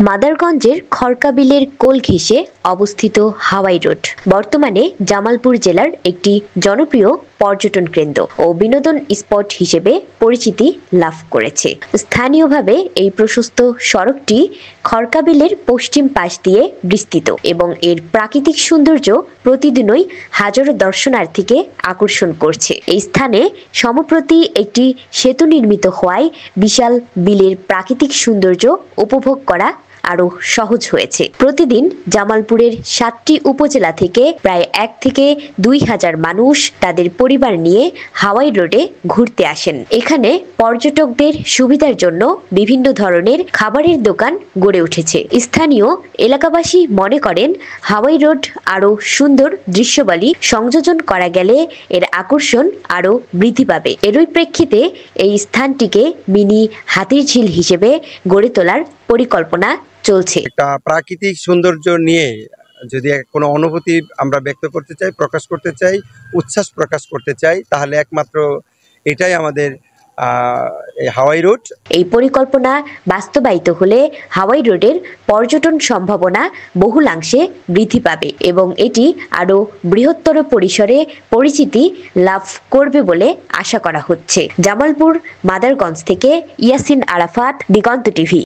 মাদারগঞ্জের খড়কাবিলের কোল ঘেঁষে অবস্থিত হাওয়াই রোড বর্তমানে জামালপুর জেলার একটি জনপ্রিয় পর্যটন কেন্দ্র ও বিনোদন স্পট হিসেবে পরিচিতি লাভ করেছে। স্থানীয়ভাবে এই প্রশস্ত সড়কটি খড়কাবিলের পশ্চিম পাশ দিয়ে বিস্তৃত এবং এর প্রাকৃতিক সৌন্দর্য প্রতিদিনই হাজারো দর্শনার্থীকে আকর্ষণ করছে। এই স্থানে সম্প্রতি একটি সেতু নির্মিত হওয়ায় বিশাল বিলের প্রাকৃতিক সৌন্দর্য উপভোগ করা আরো সহজ হয়েছে। প্রতিদিন জামালপুরের 7টি উপজেলা থেকে প্রায় 1 থেকে 2,000 মানুষ তাদের পরিবার নিয়ে হাওয়াই রোডে ঘুরতে আসেন। এখানে পর্যটকদের সুবিধার জন্য বিভিন্ন ধরনের খাবারের দোকান গড়ে উঠেছে। স্থানীয় এলাকাবাসী মনে করেন হাওয়াই রোড আরো সুন্দর দৃশ্যবলী সংযোজন করা গেলে এর আকর্ষণ আরো বৃদ্ধি পাবে। এরই প্রেক্ষিতে এই স্থানটিকে মিনি হাতির ঝিল হিসেবে গড়ে তোলার পরিকল্পনা চলছে। একটা প্রাকৃতিক সৌন্দর্য নিয়ে যদি কোনো অনুভূতি আমরা ব্যক্ত করতে চাই, প্রকাশ করতে চাই, উচ্ছ্বাস প্রকাশ করতে চাই, তাহলে একমাত্র এটাই আমাদের হাওয়াই রোড। এই পরিকল্পনা বাস্তবায়িত হলে হাওয়াই রোডের পর্যটন সম্ভাবনা বহুলাংশে বৃদ্ধি পাবে এবং এটি আরো বৃহত্তর পরিসরে পরিচিতি লাভ করবে বলে আশা করা হচ্ছে। জামালপুর মাদারগঞ্জ থেকে ইয়াসিন আরাফাত, দিগন্ত টিভি।